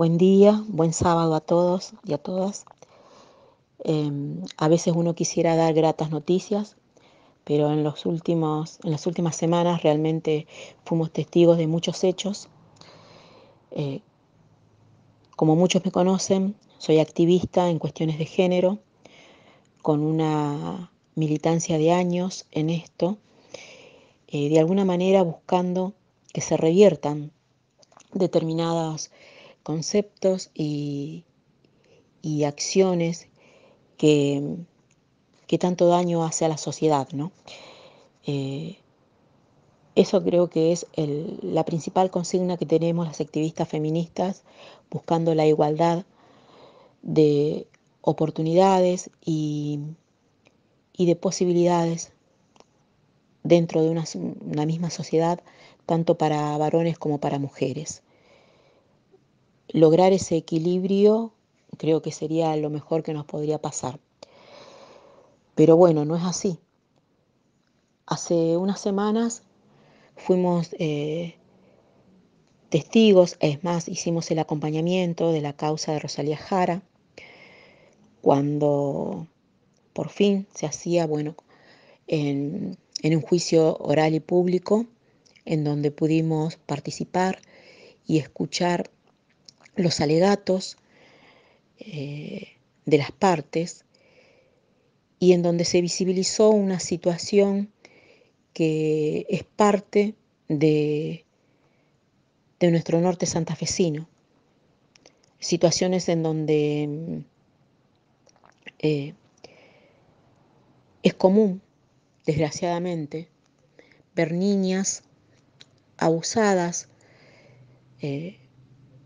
Buen día, buen sábado a todos y a todas. A veces uno quisiera dar gratas noticias, pero en las últimas semanas realmente fuimos testigos de muchos hechos. Eh, como muchos me conocen, soy activista en cuestiones de género, con una militancia de años en esto, de alguna manera buscando que se reviertan determinados conceptos y acciones que, que tanto daño hace a la sociedad, ¿no? Eh, Eso creo que es la principal consigna que tenemos las activistas feministas, buscando la igualdad de oportunidades y de posibilidades dentro de una misma sociedad, tanto para varones como para mujeres. Lograr ese equilibrio creo que sería lo mejor que nos podría pasar. Pero bueno, no es así. Hace unas semanas fuimos testigos, es más, hicimos el acompañamiento de la causa de Rosalía Jara, cuando por fin se hacía, bueno, en un juicio oral y público, en donde pudimos participar y escuchar los alegatos de las partes y en donde se visibilizó una situación que es parte de nuestro norte santafesino. Situaciones en donde eh, es común, desgraciadamente, ver niñas abusadas eh,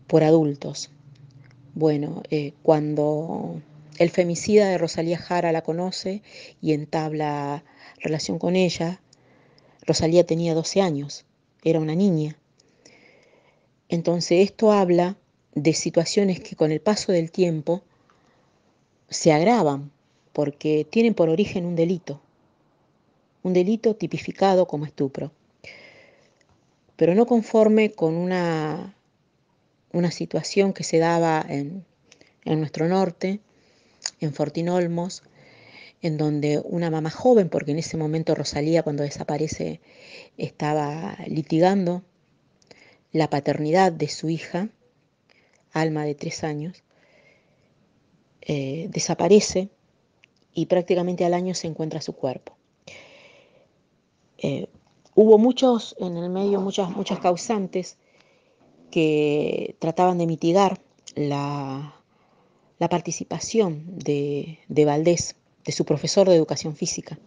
por adultos. Bueno, cuando el femicida de Rosalía Jara la conoce y entabla relación con ella, Rosalía tenía 12 años, era una niña. Entonces esto habla de situaciones que con el paso del tiempo se agravan porque tienen por origen un delito tipificado como estupro. Pero no conforme con una situación que se daba en nuestro norte, en Fortín Olmos, en donde una mamá joven, porque en ese momento Rosalía cuando desaparece estaba litigando la paternidad de su hija, Alma de 3 años, desaparece y prácticamente al año se encuentra su cuerpo. Eh, Hubo muchos en el medio, muchas causantes que trataban de mitigar la participación de Valdés, de su profesor de educación física.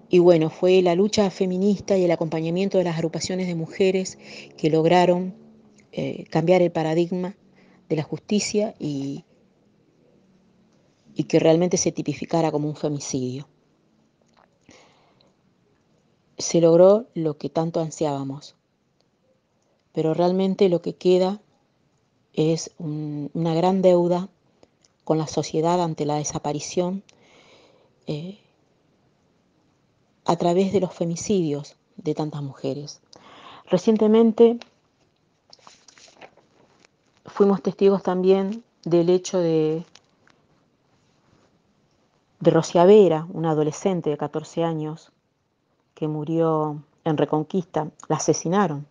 Y bueno, fue la lucha feminista y el acompañamiento de las agrupaciones de mujeres que lograron cambiar el paradigma de la justicia y que realmente se tipificara como un femicidio. Se logró lo que tanto ansiábamos, pero realmente lo que queda es una gran deuda con la sociedad ante la desaparición eh, a través de los femicidios de tantas mujeres. Recientemente fuimos testigos también del hecho de Rosia Vera, una adolescente de 14 años que murió en Reconquista. La asesinaron.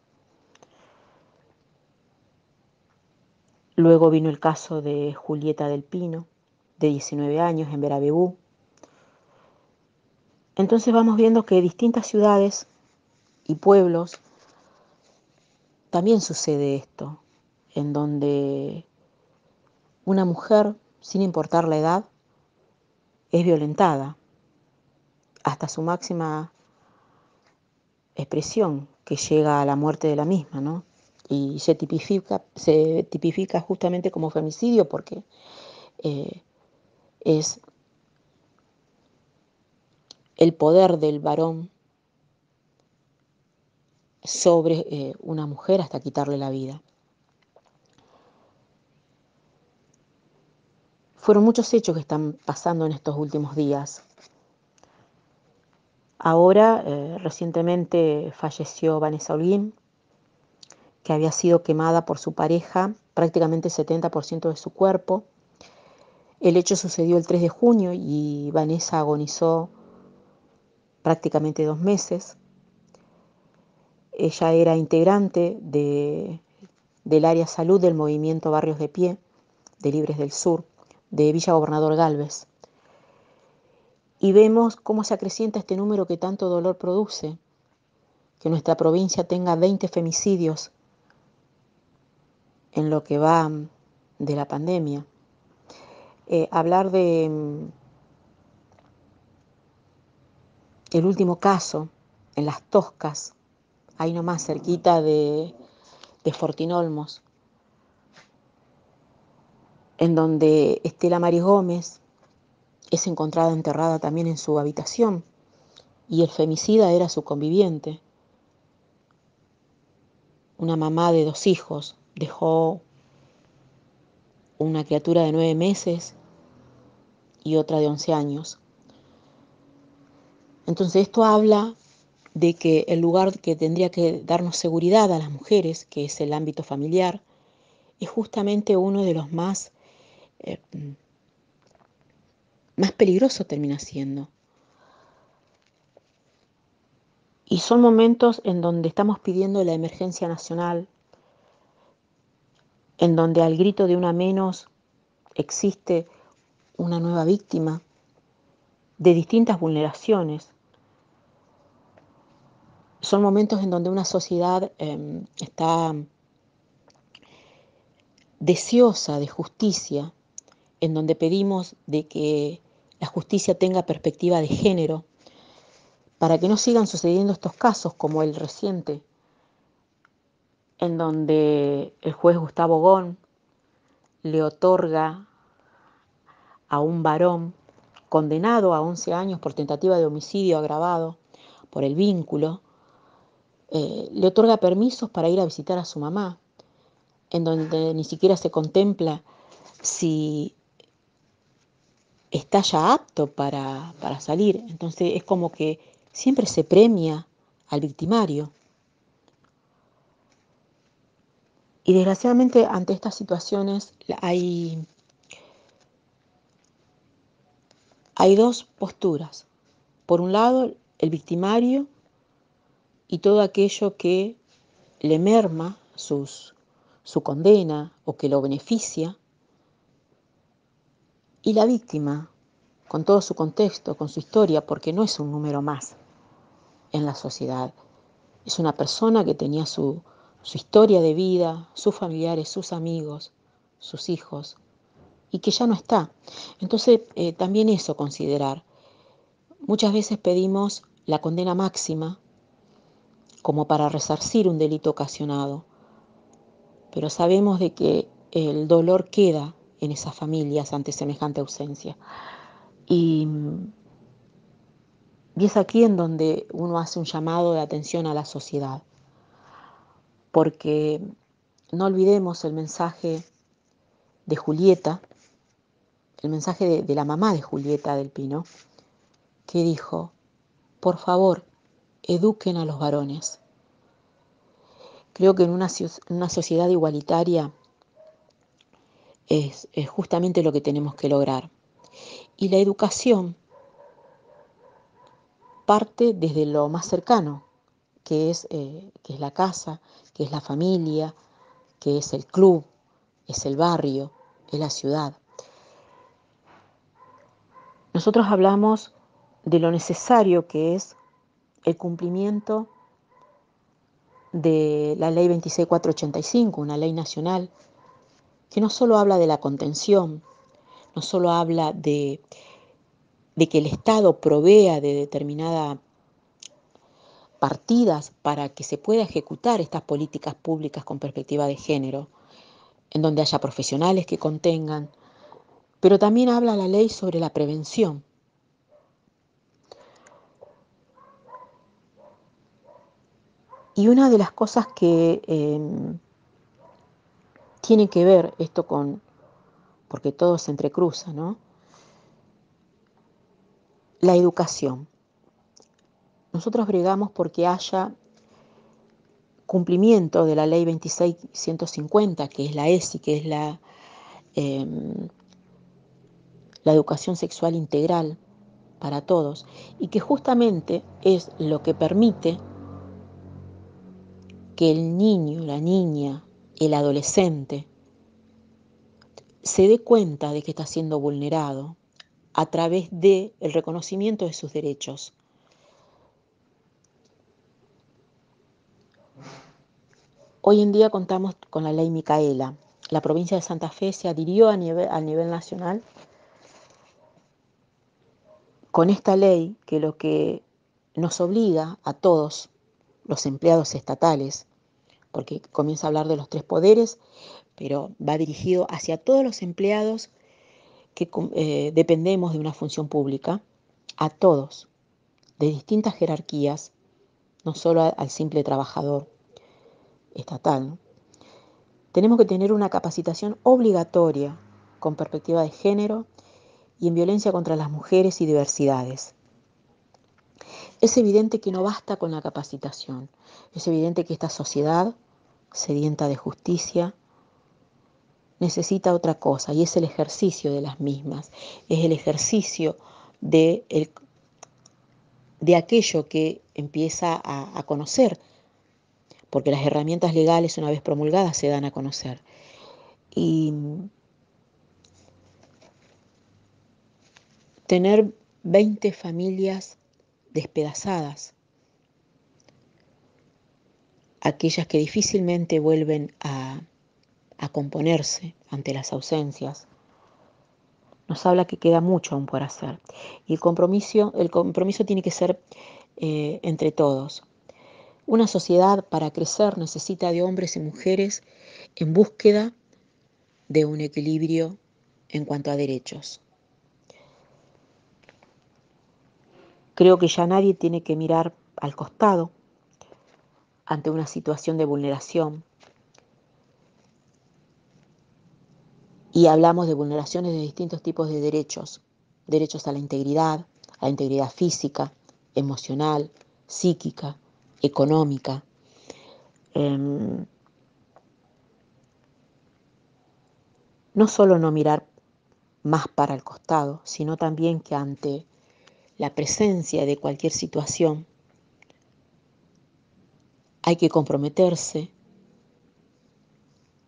Luego vino el caso de Julieta del Pino, de 19 años, en Verabebú. Entonces vamos viendo que en distintas ciudades y pueblos también sucede esto, en donde una mujer, sin importar la edad, es violentada hasta su máxima expresión, que llega a la muerte de la misma, ¿no? Y se tipifica justamente como femicidio porque eh, es el poder del varón sobre una mujer hasta quitarle la vida. Fueron muchos hechos que están pasando en estos últimos días. Ahora, recientemente falleció Vanessa Holguín, que había sido quemada por su pareja, prácticamente el 70% de su cuerpo. El hecho sucedió el 3 de junio y Vanessa agonizó prácticamente 2 meses. Ella era integrante del área salud del movimiento Barrios de Pie, de Libres del Sur, de Villa Gobernador Galvez. Y vemos cómo se acrecienta este número que tanto dolor produce, que nuestra provincia tenga 20 femicidios en lo que va de la pandemia. Hablar de el último caso en Las Toscas, ahí nomás cerquita de Fortín Olmos, en donde Estela Maris Gómez es encontrada enterrada también en su habitación y el femicida era su conviviente. Una mamá de 2 hijos dejó una criatura de 9 meses y otra de 11 años. Entonces esto habla de que el lugar que tendría que darnos seguridad a las mujeres, que es el ámbito familiar, es justamente uno de los más peligrosos termina siendo. Y son momentos en donde estamos pidiendo la emergencia nacional, en donde al grito de una menos existe una nueva víctima de distintas vulneraciones. Son momentos en donde una sociedad está deseosa de justicia, en donde pedimos de que la justicia tenga perspectiva de género, para que no sigan sucediendo estos casos como el reciente, en donde el juez Gustavo Gón le otorga a un varón condenado a 11 años por tentativa de homicidio agravado por el vínculo, le otorga permisos para ir a visitar a su mamá, en donde ni siquiera se contempla si está ya apto para salir. Entonces es como que siempre se premia al victimario. Y desgraciadamente ante estas situaciones hay 2 posturas. Por un lado, el victimario y todo aquello que le merma su condena o que lo beneficia, y la víctima, con todo su contexto, con su historia, porque no es un número más en la sociedad. Es una persona que tenía su historia de vida, sus familiares, sus amigos, sus hijos, y que ya no está. Entonces, también eso considerar. Muchas veces pedimos la condena máxima como para resarcir un delito ocasionado, pero sabemos de que el dolor queda en esas familias ante semejante ausencia. Y es aquí en donde uno hace un llamado de atención a la sociedad, porque no olvidemos el mensaje de Julieta, el mensaje de la mamá de Julieta del Pino, que dijo: por favor, eduquen a los varones. Creo que en una sociedad igualitaria es justamente lo que tenemos que lograr. Y la educación parte desde lo más cercano, que es la casa, que es la familia, que es el club, es el barrio, es la ciudad. Nosotros hablamos de lo necesario que es el cumplimiento de la ley 26485, una ley nacional que no solo habla de la contención, no solo habla de que el Estado provea de determinadas partidas para que se pueda ejecutar estas políticas públicas con perspectiva de género, en donde haya profesionales que contengan, pero también habla la ley sobre la prevención. Y una de las cosas que tiene que ver esto con, porque todo se entrecruza, ¿no? La educación. Nosotros bregamos porque haya cumplimiento de la ley 26.150, que es la ESI, que es la educación sexual integral para todos, y que justamente es lo que permite que el niño, la niña, el adolescente se dé cuenta de que está siendo vulnerado a través del reconocimiento de sus derechos. Hoy en día contamos con la ley Micaela. La provincia de Santa Fe se adhirió a nivel nacional con esta ley, que lo que nos obliga a todos los empleados estatales, porque comienza a hablar de los 3 poderes, pero va dirigido hacia todos los empleados que dependemos de una función pública, a todos, de distintas jerarquías, no solo al simple trabajador estatal, ¿no? Tenemos que tener una capacitación obligatoria con perspectiva de género y en violencia contra las mujeres y diversidades. Es evidente que no basta con la capacitación. Es evidente que esta sociedad, sedienta de justicia, necesita otra cosa, y es el ejercicio de las mismas. Es el ejercicio de aquello que empieza a conocer, porque las herramientas legales, una vez promulgadas, se dan a conocer. Y tener 20 familias despedazadas, aquellas que difícilmente vuelven a componerse ante las ausencias, nos habla que queda mucho aún por hacer. Y el compromiso tiene que ser entre todos. Una sociedad para crecer necesita de hombres y mujeres en búsqueda de un equilibrio en cuanto a derechos. Creo que ya nadie tiene que mirar al costado ante una situación de vulneración. Y hablamos de vulneraciones de distintos tipos de derechos. Derechos a la integridad física, emocional, psíquica, económica. No solo no mirar más para el costado, sino también que ante la presencia de cualquier situación hay que comprometerse,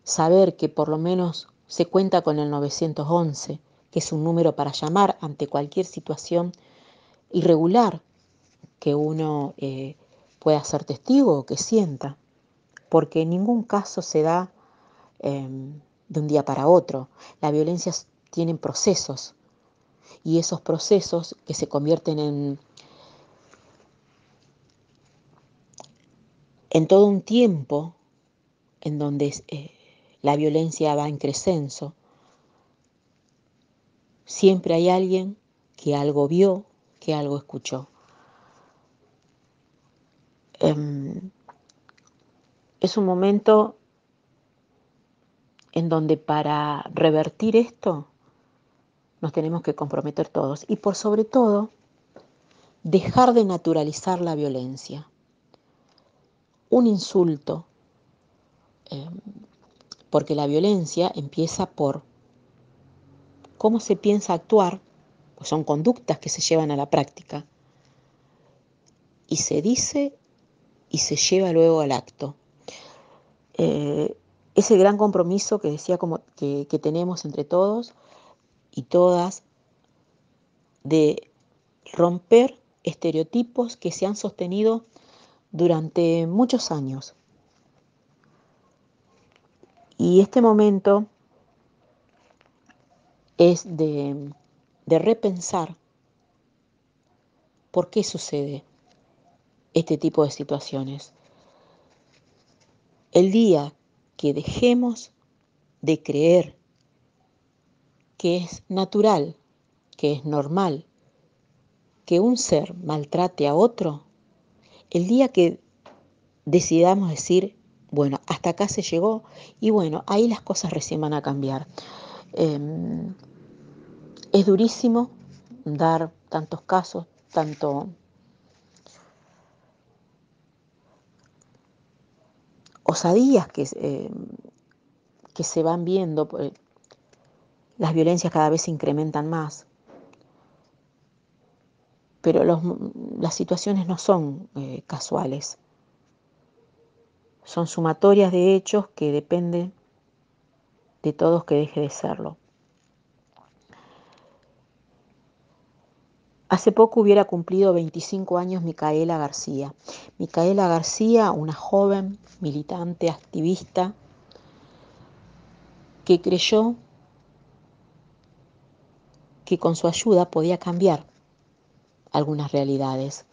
saber que por lo menos se cuenta con el 911, que es un número para llamar ante cualquier situación irregular que uno pueda ser testigo o que sienta, porque en ningún caso se da de un día para otro. La violencia tiene procesos, y esos procesos que se convierten en todo un tiempo en donde la violencia va en crescenso. Siempre hay alguien que algo vio, que algo escuchó. Es un momento en donde para revertir esto nos tenemos que comprometer todos y por sobre todo dejar de naturalizar la violencia. Un insulto, porque la violencia empieza por cómo se piensa actuar, pues son conductas que se llevan a la práctica, y se dice y se lleva luego al acto. Ese gran compromiso que decía que tenemos entre todos y todas de romper estereotipos que se han sostenido durante muchos años. Y este momento es de repensar por qué sucede este tipo de situaciones. El día que dejemos de creer que es natural, que es normal, que un ser maltrate a otro, el día que decidamos decir, bueno, hasta acá se llegó, y bueno, ahí las cosas recién van a cambiar. Es durísimo dar tantos casos, osadías que se van viendo, las violencias cada vez se incrementan más, pero las situaciones no son casuales, son sumatorias de hechos que dependen de todos que deje de serlo. Hace poco hubiera cumplido 25 años Micaela García. Micaela García, una joven militante, activista, que creyó que con su ayuda podía cambiar algunas realidades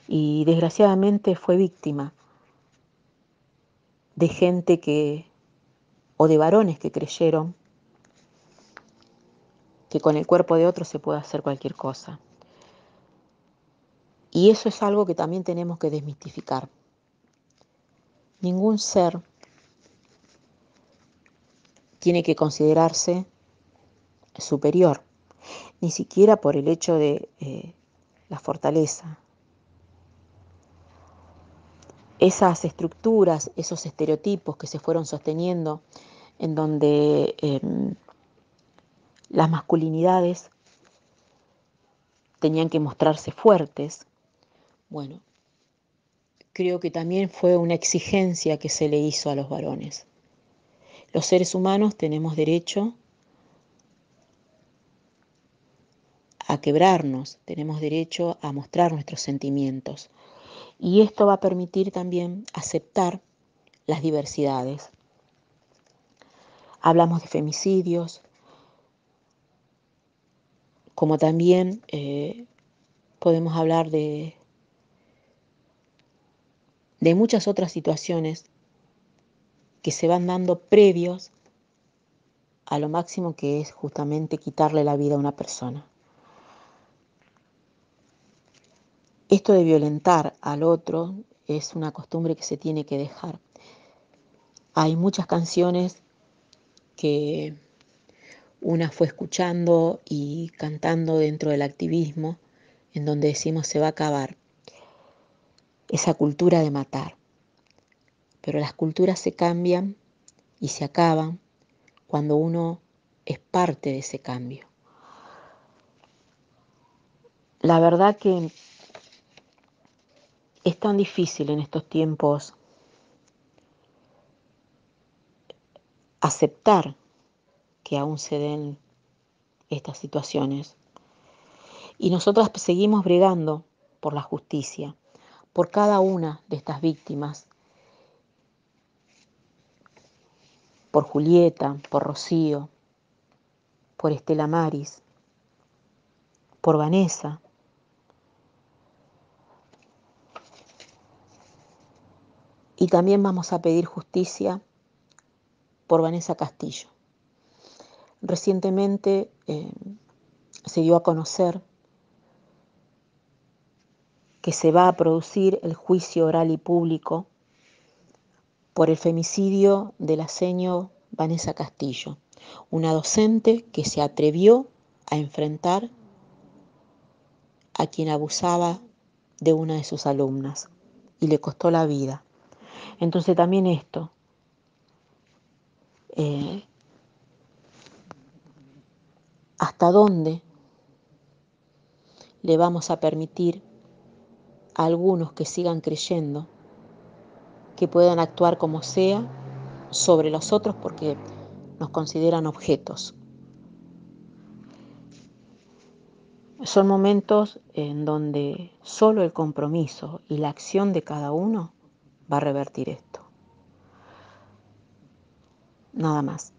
y desgraciadamente fue víctima de gente o de varones que creyeron que con el cuerpo de otro se puede hacer cualquier cosa. Y eso es algo que también tenemos que desmistificar. Ningún ser tiene que considerarse superior, ni siquiera por el hecho de la fortaleza. Esas estructuras, esos estereotipos que se fueron sosteniendo, en donde las masculinidades tenían que mostrarse fuertes, bueno, creo que también fue una exigencia que se le hizo a los varones. Los seres humanos tenemos derecho a quebrarnos, tenemos derecho a mostrar nuestros sentimientos. Y esto va a permitir también aceptar las diversidades. Hablamos de femicidios, como también podemos hablar de muchas otras situaciones que se van dando previos a lo máximo que es justamente quitarle la vida a una persona. Esto de violentar al otro es una costumbre que se tiene que dejar. Hay muchas canciones que una fue escuchando y cantando dentro del activismo, en donde decimos se va a acabar esa cultura de matar. Pero las culturas se cambian y se acaban cuando uno es parte de ese cambio. La verdad que es tan difícil en estos tiempos aceptar que aún se den estas situaciones. Y nosotras seguimos bregando por la justicia, por cada una de estas víctimas, por Julieta, por Rocío, por Estela Maris, por Vanessa. Y también vamos a pedir justicia por Vanessa Castillo. Recientemente se dio a conocer que se va a producir el juicio oral y público por el femicidio de la seño Vanessa Castillo, una docente que se atrevió a enfrentar a quien abusaba de una de sus alumnas y le costó la vida. Entonces también esto, ¿hasta dónde le vamos a permitir a algunos que sigan creyendo que puedan actuar como sea sobre los otros porque nos consideran objetos? Son momentos en donde solo el compromiso y la acción de cada uno va a revertir esto. Nada más.